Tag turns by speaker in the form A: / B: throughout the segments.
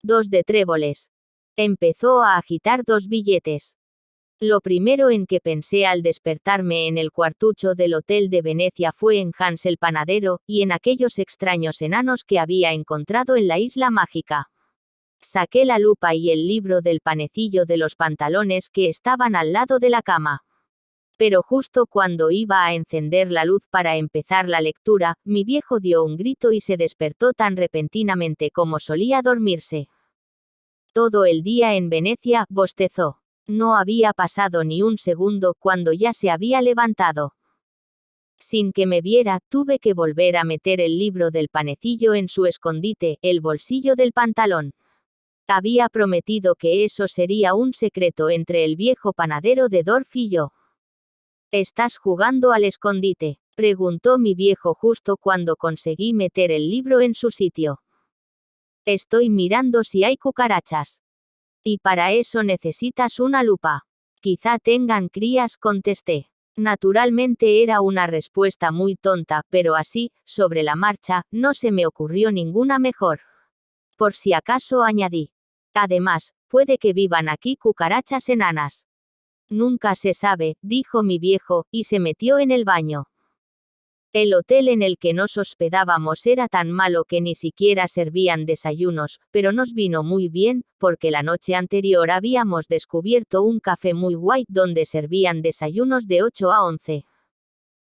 A: 2 de tréboles. Empezó a agitar 2 billetes. Lo primero en que pensé al despertarme en el cuartucho del hotel de Venecia fue en Hans el panadero, y en aquellos extraños enanos que había encontrado en la isla mágica. Saqué la lupa y el libro del panecillo de los pantalones que estaban al lado de la cama. Pero justo cuando iba a encender la luz para empezar la lectura, mi viejo dio un grito y se despertó tan repentinamente como solía dormirse. Todo el día en Venecia, bostezó. No había pasado ni un segundo cuando ya se había levantado. Sin que me viera, tuve que volver a meter el libro del panecillo en su escondite, el bolsillo del pantalón. Había prometido que eso sería un secreto entre el viejo panadero de Dorf y yo. ¿Estás jugando al escondite?, preguntó mi viejo justo cuando conseguí meter el libro en su sitio. Estoy mirando si hay cucarachas. Y para eso necesitas una lupa. Quizá tengan crías, contesté. Naturalmente era una respuesta muy tonta, pero así, sobre la marcha, no se me ocurrió ninguna mejor. Por si acaso añadí. Además, puede que vivan aquí cucarachas enanas. Nunca se sabe, dijo mi viejo, y se metió en el baño. El hotel en el que nos hospedábamos era tan malo que ni siquiera servían desayunos, pero nos vino muy bien, porque la noche anterior habíamos descubierto un café muy guay donde servían desayunos de 8 a 11.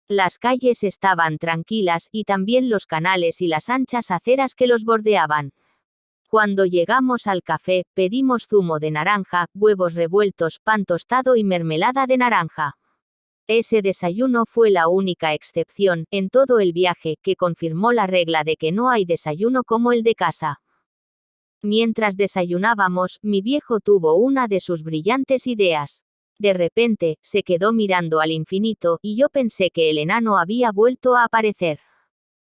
A: Las calles estaban tranquilas, y también los canales y las anchas aceras que los bordeaban. Cuando llegamos al café, pedimos zumo de naranja, huevos revueltos, pan tostado y mermelada de naranja. Ese desayuno fue la única excepción, en todo el viaje, que confirmó la regla de que no hay desayuno como el de casa. Mientras desayunábamos, mi viejo tuvo una de sus brillantes ideas. De repente, se quedó mirando al infinito, y yo pensé que el enano había vuelto a aparecer.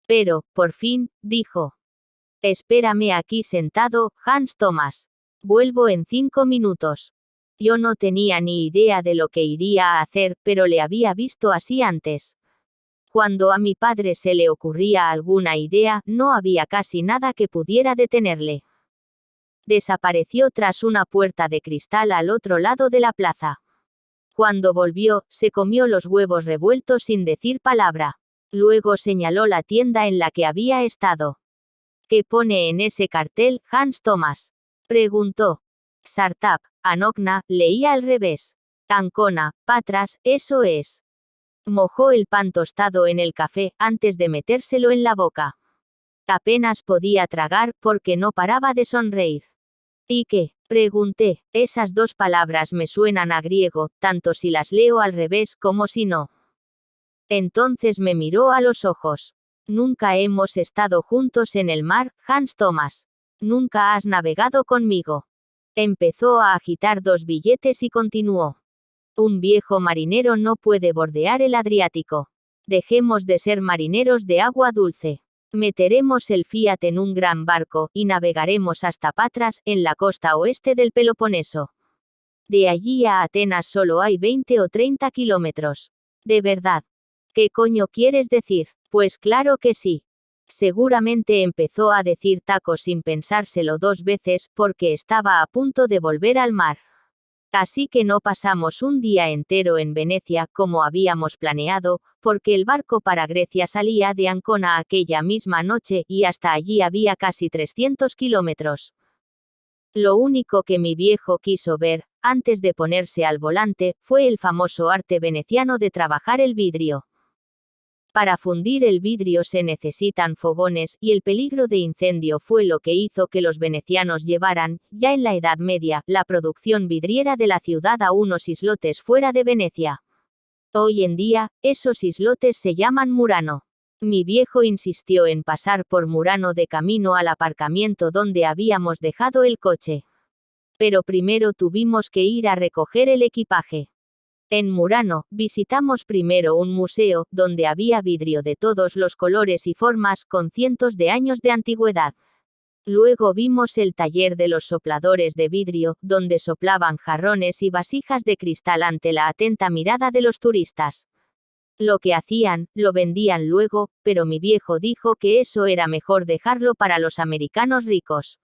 A: Pero, por fin, dijo. Espérame aquí sentado, Hans Thomas. Vuelvo en 5 minutos. Yo no tenía ni idea de lo que iría a hacer, pero le había visto así antes. Cuando a mi padre se le ocurría alguna idea, no había casi nada que pudiera detenerle. Desapareció tras una puerta de cristal al otro lado de la plaza. Cuando volvió, se comió los huevos revueltos sin decir palabra. Luego señaló la tienda en la que había estado. ¿Qué pone en ese cartel, Hans Thomas?, preguntó. Sartap, Anokna, leía al revés. Ancona, Patras, eso es. Mojó el pan tostado en el café, antes de metérselo en la boca. Apenas podía tragar, porque no paraba de sonreír. ¿Y qué?, pregunté. Esas 2 palabras me suenan a griego, tanto si las leo al revés como si no. Entonces me miró a los ojos. Nunca hemos estado juntos en el mar, Hans Thomas. Nunca has navegado conmigo. Empezó a agitar 2 billetes y continuó. Un viejo marinero no puede bordear el Adriático. Dejemos de ser marineros de agua dulce. Meteremos el Fiat en un gran barco, y navegaremos hasta Patras, en la costa oeste del Peloponeso. De allí a Atenas solo hay 20 o 30 kilómetros. ¿De verdad? ¿Qué coño quieres decir? Pues claro que sí. Seguramente empezó a decir taco sin pensárselo 2 veces, porque estaba a punto de volver al mar. Así que no pasamos un día entero en Venecia, como habíamos planeado, porque el barco para Grecia salía de Ancona aquella misma noche, y hasta allí había casi 300 kilómetros. Lo único que mi viejo quiso ver, antes de ponerse al volante, fue el famoso arte veneciano de trabajar el vidrio. Para fundir el vidrio se necesitan fogones, y el peligro de incendio fue lo que hizo que los venecianos llevaran, ya en la Edad Media, la producción vidriera de la ciudad a unos islotes fuera de Venecia. Hoy en día, esos islotes se llaman Murano. Mi viejo insistió en pasar por Murano de camino al aparcamiento donde habíamos dejado el coche. Pero primero tuvimos que ir a recoger el equipaje. En Murano, visitamos primero un museo, donde había vidrio de todos los colores y formas, con cientos de años de antigüedad. Luego vimos el taller de los sopladores de vidrio, donde soplaban jarrones y vasijas de cristal ante la atenta mirada de los turistas. Lo que hacían, lo vendían luego, pero mi viejo dijo que eso era mejor dejarlo para los americanos ricos.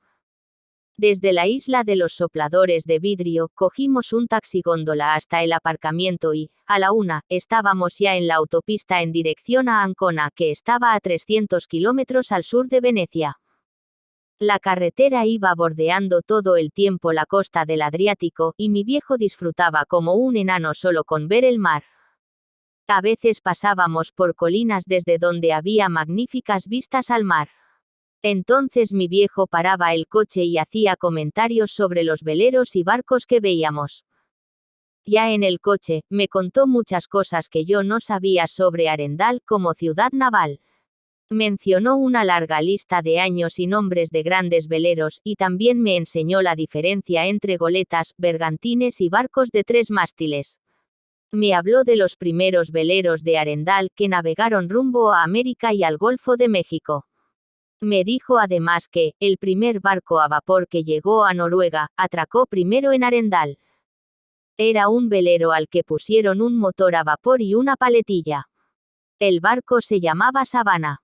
A: Desde la isla de los sopladores de vidrio, cogimos un taxigóndola hasta el aparcamiento y, a la 1, estábamos ya en la autopista en dirección a Ancona, que estaba a 300 kilómetros al sur de Venecia. La carretera iba bordeando todo el tiempo la costa del Adriático, y mi viejo disfrutaba como un enano solo con ver el mar. A veces pasábamos por colinas desde donde había magníficas vistas al mar. Entonces mi viejo paraba el coche y hacía comentarios sobre los veleros y barcos que veíamos. Ya en el coche, me contó muchas cosas que yo no sabía sobre Arendal como ciudad naval. Mencionó una larga lista de años y nombres de grandes veleros, y también me enseñó la diferencia entre goletas, bergantines y barcos de 3 mástiles. Me habló de los primeros veleros de Arendal que navegaron rumbo a América y al Golfo de México. Me dijo además que, el primer barco a vapor que llegó a Noruega, atracó primero en Arendal. Era un velero al que pusieron un motor a vapor y una paletilla. El barco se llamaba Savannah.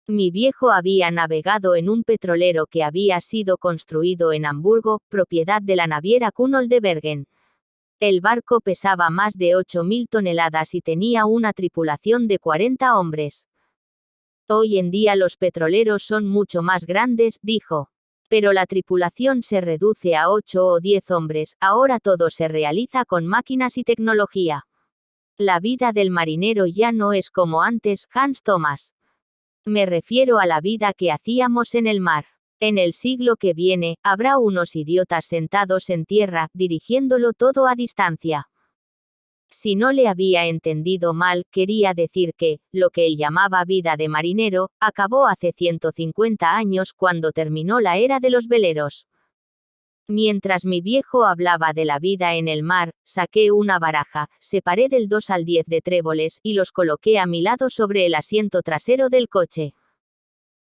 A: Mi viejo había navegado en un petrolero que había sido construido en Hamburgo, propiedad de la naviera Cunol de Bergen. El barco pesaba más de 8.000 toneladas y tenía una tripulación de 40 hombres. Hoy en día los petroleros son mucho más grandes, dijo. Pero la tripulación se reduce a 8 o 10 hombres, ahora todo se realiza con máquinas y tecnología. La vida del marinero ya no es como antes, Hans Thomas. Me refiero a la vida que hacíamos en el mar. En el siglo que viene, habrá unos idiotas sentados en tierra, dirigiéndolo todo a distancia. Si no le había entendido mal, quería decir que, lo que él llamaba vida de marinero, acabó hace 150 años cuando terminó la era de los veleros. Mientras mi viejo hablaba de la vida en el mar, saqué una baraja, separé del 2 al 10 de tréboles y los coloqué a mi lado sobre el asiento trasero del coche.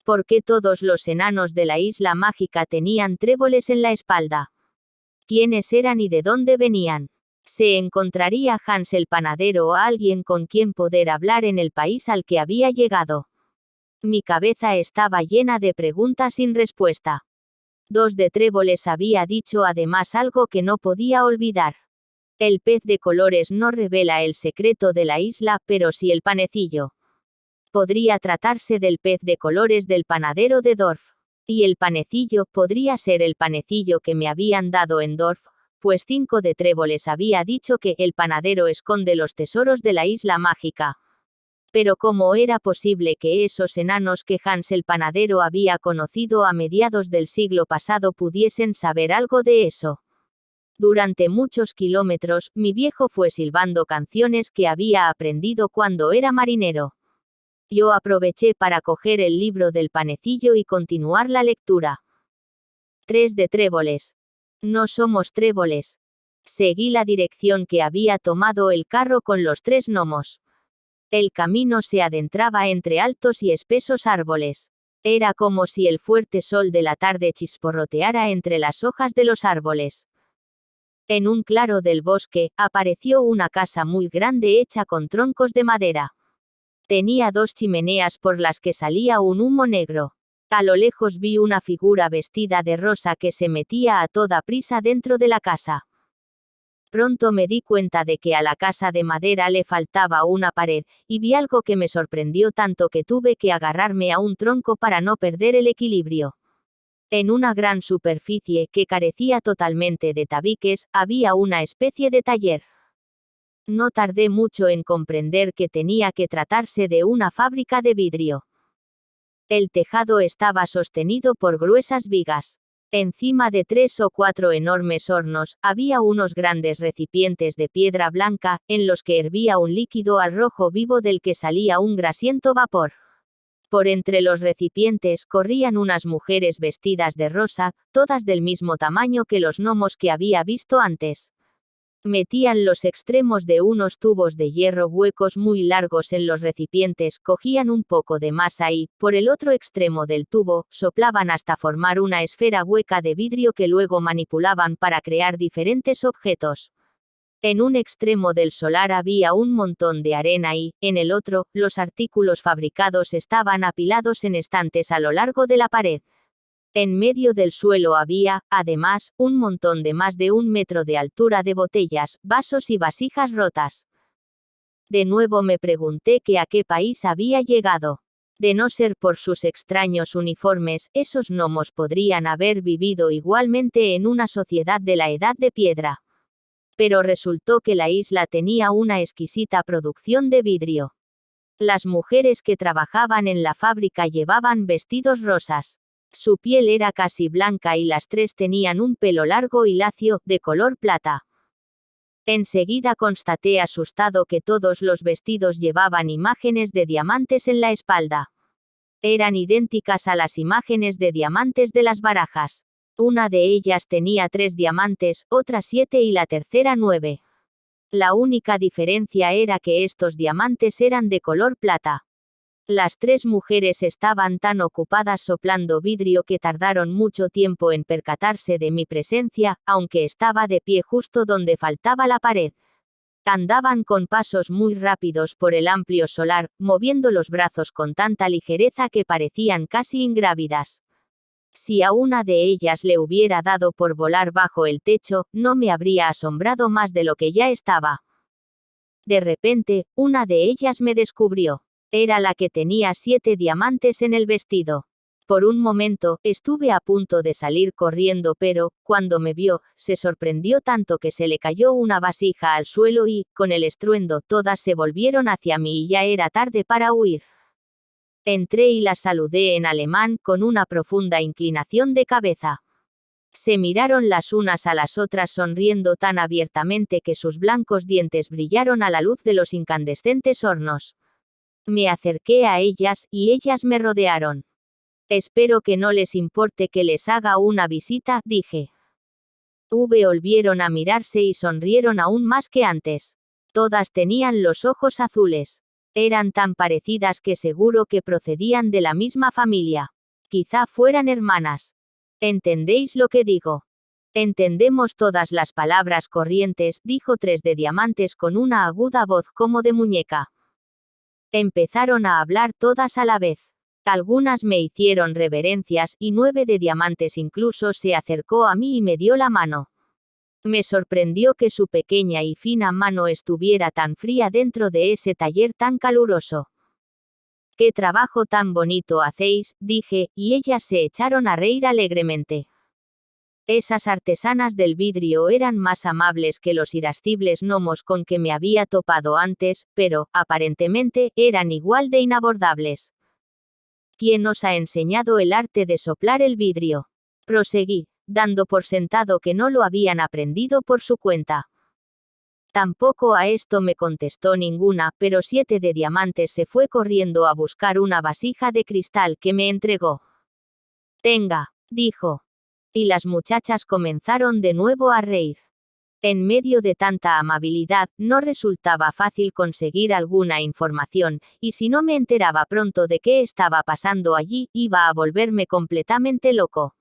A: ¿Por qué todos los enanos de la isla mágica tenían tréboles en la espalda? ¿Quiénes eran y de dónde venían? ¿Se encontraría Hans el panadero o alguien con quien poder hablar en el país al que había llegado? Mi cabeza estaba llena de preguntas sin respuesta. 2 de tréboles había dicho además algo que no podía olvidar. El pez de colores no revela el secreto de la isla, pero sí el panecillo. Podría tratarse del pez de colores del panadero de Dorf. Y el panecillo podría ser el panecillo que me habían dado en Dorf, pues 5 de tréboles había dicho que el panadero esconde los tesoros de la isla mágica. Pero ¿cómo era posible que esos enanos que Hans el panadero había conocido a mediados del siglo pasado pudiesen saber algo de eso? Durante muchos kilómetros, mi viejo fue silbando canciones que había aprendido cuando era marinero. Yo aproveché para coger el libro del panecillo y continuar la lectura. 3 de tréboles. No somos tréboles. Seguí la dirección que había tomado el carro con los 3 gnomos. El camino se adentraba entre altos y espesos árboles. Era como si el fuerte sol de la tarde chisporroteara entre las hojas de los árboles. En un claro del bosque, apareció una casa muy grande hecha con troncos de madera. Tenía 2 chimeneas por las que salía un humo negro. A lo lejos vi una figura vestida de rosa que se metía a toda prisa dentro de la casa. Pronto me di cuenta de que a la casa de madera le faltaba una pared, y vi algo que me sorprendió tanto que tuve que agarrarme a un tronco para no perder el equilibrio. En una gran superficie, que carecía totalmente de tabiques, había una especie de taller. No tardé mucho en comprender que tenía que tratarse de una fábrica de vidrio. El tejado estaba sostenido por gruesas vigas. Encima de 3 o 4 enormes hornos, había unos grandes recipientes de piedra blanca, en los que hervía un líquido al rojo vivo del que salía un grasiento vapor. Por entre los recipientes corrían unas mujeres vestidas de rosa, todas del mismo tamaño que los gnomos que había visto antes. Metían los extremos de unos tubos de hierro huecos muy largos en los recipientes, cogían un poco de masa y, por el otro extremo del tubo, soplaban hasta formar una esfera hueca de vidrio que luego manipulaban para crear diferentes objetos. En un extremo del solar había un montón de arena y, en el otro, los artículos fabricados estaban apilados en estantes a lo largo de la pared. En medio del suelo había, además, un montón de más de 1 metro de altura de botellas, vasos y vasijas rotas. De nuevo me pregunté que a qué país había llegado. De no ser por sus extraños uniformes, esos gnomos podrían haber vivido igualmente en una sociedad de la Edad de Piedra. Pero resultó que la isla tenía una exquisita producción de vidrio. Las mujeres que trabajaban en la fábrica llevaban vestidos rosas. Su piel era casi blanca y las tres tenían un pelo largo y lacio, de color plata. Enseguida constaté asustado que todos los vestidos llevaban imágenes de diamantes en la espalda. Eran idénticas a las imágenes de diamantes de las barajas. Una de ellas tenía 3 diamantes, otra 7 y la tercera 9. La única diferencia era que estos diamantes eran de color plata. Las 3 mujeres estaban tan ocupadas soplando vidrio que tardaron mucho tiempo en percatarse de mi presencia, aunque estaba de pie justo donde faltaba la pared. Andaban con pasos muy rápidos por el amplio solar, moviendo los brazos con tanta ligereza que parecían casi ingrávidas. Si a una de ellas le hubiera dado por volar bajo el techo, no me habría asombrado más de lo que ya estaba. De repente, una de ellas me descubrió. Era la que tenía 7 diamantes en el vestido. Por un momento, estuve a punto de salir corriendo, pero, cuando me vio, se sorprendió tanto que se le cayó una vasija al suelo y, con el estruendo, todas se volvieron hacia mí y ya era tarde para huir. Entré y la saludé en alemán, con una profunda inclinación de cabeza. Se miraron las unas a las otras sonriendo tan abiertamente que sus blancos dientes brillaron a la luz de los incandescentes hornos. Me acerqué a ellas, y ellas me rodearon. Espero que no les importe que les haga una visita, dije. Volvieron a mirarse y sonrieron aún más que antes. Todas tenían los ojos azules. Eran tan parecidas que seguro que procedían de la misma familia. Quizá fueran hermanas. ¿Entendéis lo que digo? Entendemos todas las palabras corrientes, dijo 3 de diamantes con una aguda voz como de muñeca. Empezaron a hablar todas a la vez. Algunas me hicieron reverencias, y 9 de diamantes incluso se acercó a mí y me dio la mano. Me sorprendió que su pequeña y fina mano estuviera tan fría dentro de ese taller tan caluroso. «¡Qué trabajo tan bonito hacéis!», dije, y ellas se echaron a reír alegremente. Esas artesanas del vidrio eran más amables que los irascibles gnomos con que me había topado antes, pero, aparentemente, eran igual de inabordables. ¿Quién os ha enseñado el arte de soplar el vidrio?, proseguí, dando por sentado que no lo habían aprendido por su cuenta. Tampoco a esto me contestó ninguna, pero 7 de diamantes se fue corriendo a buscar una vasija de cristal que me entregó. «Tenga», dijo. Y las muchachas comenzaron de nuevo a reír. En medio de tanta amabilidad, no resultaba fácil conseguir alguna información, y si no me enteraba pronto de qué estaba pasando allí, iba a volverme completamente loco.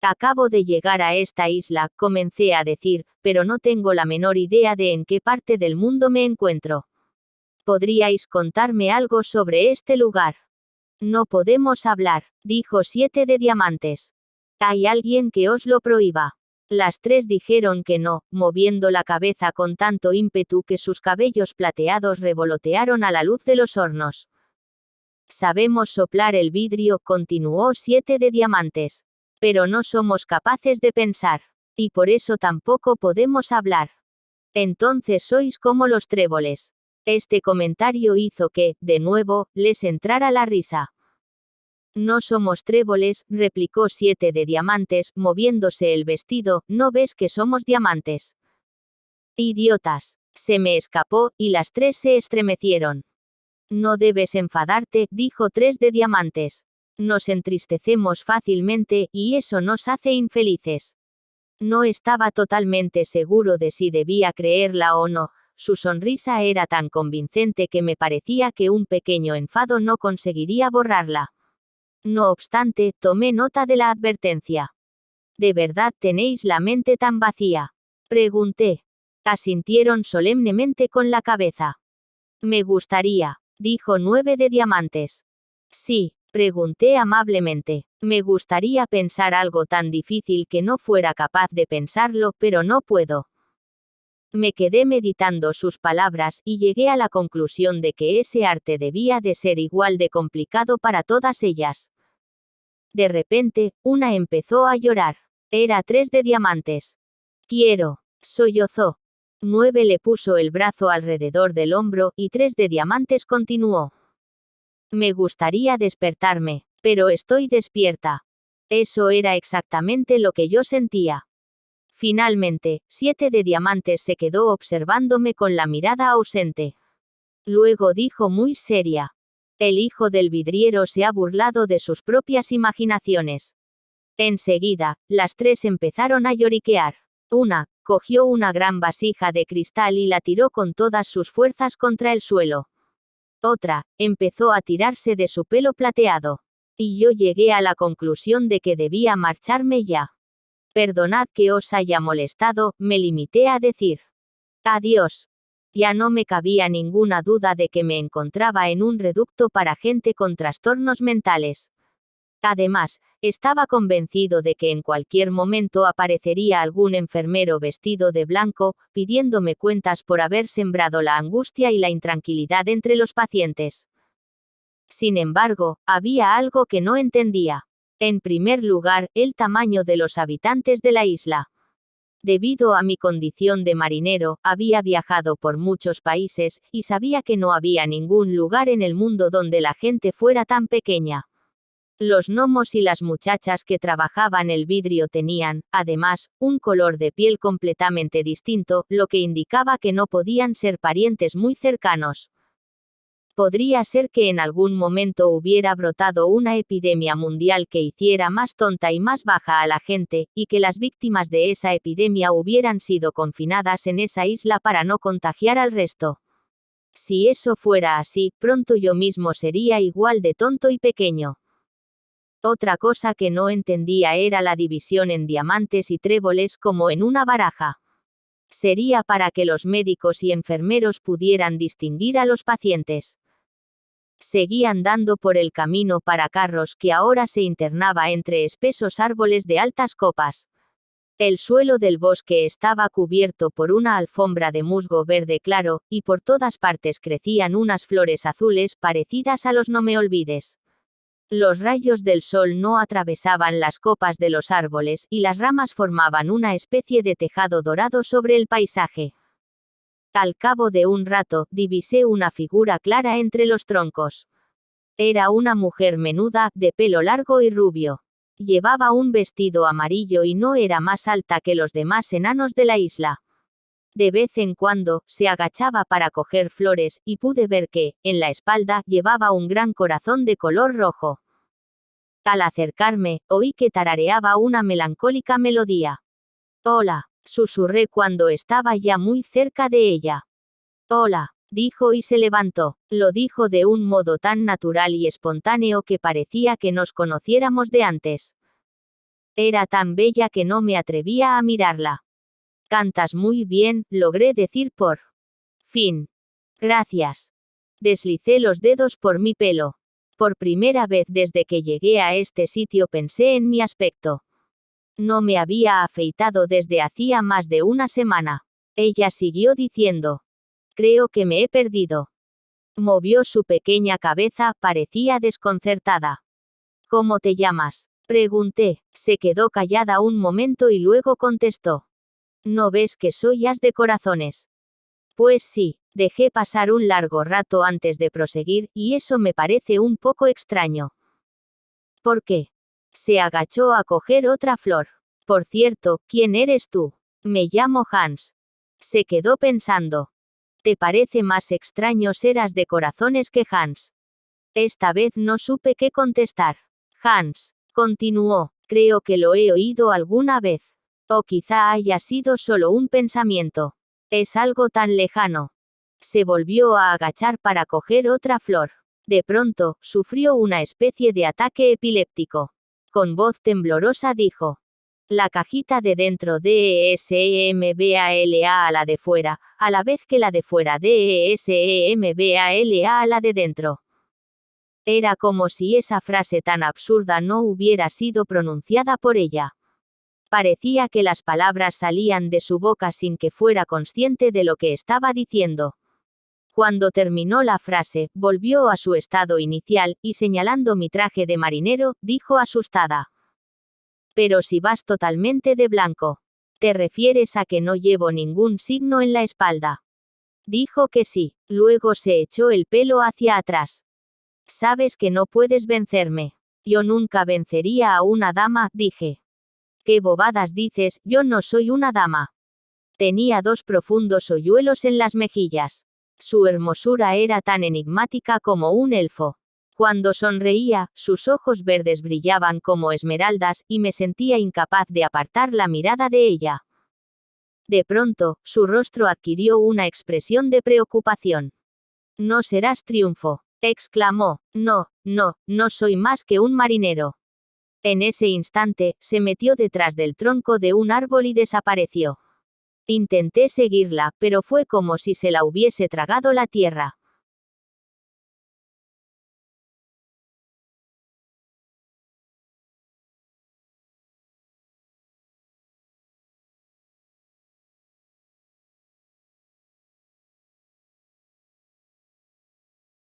A: «Acabo de llegar a esta isla», comencé a decir, «pero no tengo la menor idea de en qué parte del mundo me encuentro. ¿Podríais contarme algo sobre este lugar?» «No podemos hablar», dijo 7 de diamantes. «¿Hay alguien que os lo prohíba?» Las 3 dijeron que no, moviendo la cabeza con tanto ímpetu que sus cabellos plateados revolotearon a la luz de los hornos. «Sabemos soplar el vidrio», continuó 7 de diamantes. «Pero no somos capaces de pensar. Y por eso tampoco podemos hablar. Entonces sois como los tréboles». Este comentario hizo que, de nuevo, les entrara la risa. «No somos tréboles», replicó 7 de diamantes, moviéndose el vestido, «¿no ves que somos diamantes?». «Idiotas», se me escapó, y las 3 se estremecieron. «No debes enfadarte», dijo 3 de diamantes. «Nos entristecemos fácilmente, y eso nos hace infelices». No estaba totalmente seguro de si debía creerla o no. Su sonrisa era tan convincente que me parecía que un pequeño enfado no conseguiría borrarla. No obstante, tomé nota de la advertencia. «¿De verdad tenéis la mente tan vacía?», pregunté. Asintieron solemnemente con la cabeza. «Me gustaría», dijo 9 de diamantes. «Sí, Pregunté amablemente. Me gustaría pensar algo tan difícil que no fuera capaz de pensarlo, pero no puedo. Me quedé meditando sus palabras y llegué a la conclusión de que ese arte debía de ser igual de complicado para todas ellas. De repente, una empezó a llorar. Era 3 de diamantes. Quiero, sollozó. 9 le puso el brazo alrededor del hombro y 3 de diamantes continuó. Me gustaría despertarme, pero estoy despierta. Eso era exactamente lo que yo sentía. Finalmente, 7 de diamantes se quedó observándome con la mirada ausente. Luego dijo muy seria. El hijo del vidriero se ha burlado de sus propias imaginaciones. Enseguida, las 3 empezaron a lloriquear. Una, cogió una gran vasija de cristal y la tiró con todas sus fuerzas contra el suelo. Otra, empezó a tirarse de su pelo plateado. Y yo llegué a la conclusión de que debía marcharme ya. Perdonad que os haya molestado, me limité a decir. Adiós. Ya no me cabía ninguna duda de que me encontraba en un reducto para gente con trastornos mentales. Además, estaba convencido de que en cualquier momento aparecería algún enfermero vestido de blanco, pidiéndome cuentas por haber sembrado la angustia y la intranquilidad entre los pacientes. Sin embargo, había algo que no entendía. En primer lugar, el tamaño de los habitantes de la isla. Debido a mi condición de marinero, había viajado por muchos países, y sabía que no había ningún lugar en el mundo donde la gente fuera tan pequeña. Los gnomos y las muchachas que trabajaban el vidrio tenían, además, un color de piel completamente distinto, lo que indicaba que no podían ser parientes muy cercanos. Podría ser que en algún momento hubiera brotado una epidemia mundial que hiciera más tonta y más baja a la gente, y que las víctimas de esa epidemia hubieran sido confinadas en esa isla para no contagiar al resto. Si eso fuera así, pronto yo mismo sería igual de tonto y pequeño. Otra cosa que no entendía era la división en diamantes y tréboles como en una baraja. Sería para que los médicos y enfermeros pudieran distinguir a los pacientes. Seguí andando por el camino para carros que ahora se internaba entre espesos árboles de altas copas. El suelo del bosque estaba cubierto por una alfombra de musgo verde claro, y por todas partes crecían unas flores azules parecidas a los no me olvides. Los rayos del sol no atravesaban las copas de los árboles, y las ramas formaban una especie de tejado dorado sobre el paisaje. Al cabo de un rato, divisé una figura clara entre los troncos. Era una mujer menuda, de pelo largo y rubio. Llevaba un vestido amarillo y no era más alta que los demás enanos de la isla. De vez en cuando, se agachaba para coger flores, y pude ver que, en la espalda, llevaba un gran corazón de color rojo. Al acercarme, oí que tarareaba una melancólica melodía. Hola, susurré cuando estaba ya muy cerca de ella. Hola, dijo y se levantó. Lo dijo de un modo tan natural y espontáneo que parecía que nos conociéramos de antes. Era tan bella que no me atrevía a mirarla. Cantas muy bien, logré decir por fin. Gracias. Deslicé los dedos por mi pelo. Por primera vez desde que llegué a este sitio pensé en mi aspecto. No me había afeitado desde hacía más de una semana. Ella siguió diciendo. Creo que me he perdido. Movió su pequeña cabeza, parecía desconcertada. ¿Cómo te llamas? Pregunté. Se quedó callada un momento y luego contestó. ¿No ves que soy as de corazones? Pues sí, dejé pasar un largo rato antes de proseguir, y eso me parece un poco extraño. ¿Por qué? Se agachó a coger otra flor. Por cierto, ¿quién eres tú? Me llamo Hans. Se quedó pensando. ¿Te parece más extraño ser as de corazones que Hans? Esta vez no supe qué contestar. Hans, continuó, creo que lo he oído alguna vez. O quizá haya sido solo un pensamiento. Es algo tan lejano. Se volvió a agachar para coger otra flor. De pronto, sufrió una especie de ataque epiléptico. Con voz temblorosa dijo. La cajita de dentro DESEMBALA a la de fuera, a la vez que la de fuera DESEMBALA a la de dentro. Era como si esa frase tan absurda no hubiera sido pronunciada por ella. Parecía que las palabras salían de su boca sin que fuera consciente de lo que estaba diciendo. Cuando terminó la frase, volvió a su estado inicial, y señalando mi traje de marinero, dijo asustada. Pero si vas totalmente de blanco. ¿Te refieres a que no llevo ningún signo en la espalda? Dijo que sí, luego se echó el pelo hacia atrás. Sabes que no puedes vencerme. Yo nunca vencería a una dama, dije. ¿Qué bobadas dices? Yo no soy una dama. Tenía 2 profundos hoyuelos en las mejillas. Su hermosura era tan enigmática como un elfo. Cuando sonreía, sus ojos verdes brillaban como esmeraldas, y me sentía incapaz de apartar la mirada de ella. De pronto, su rostro adquirió una expresión de preocupación. «No serás triunfo», exclamó. «No, no soy más que un marinero». En ese instante, se metió detrás del tronco de un árbol y desapareció. Intenté seguirla, pero fue como si se la hubiese tragado la tierra.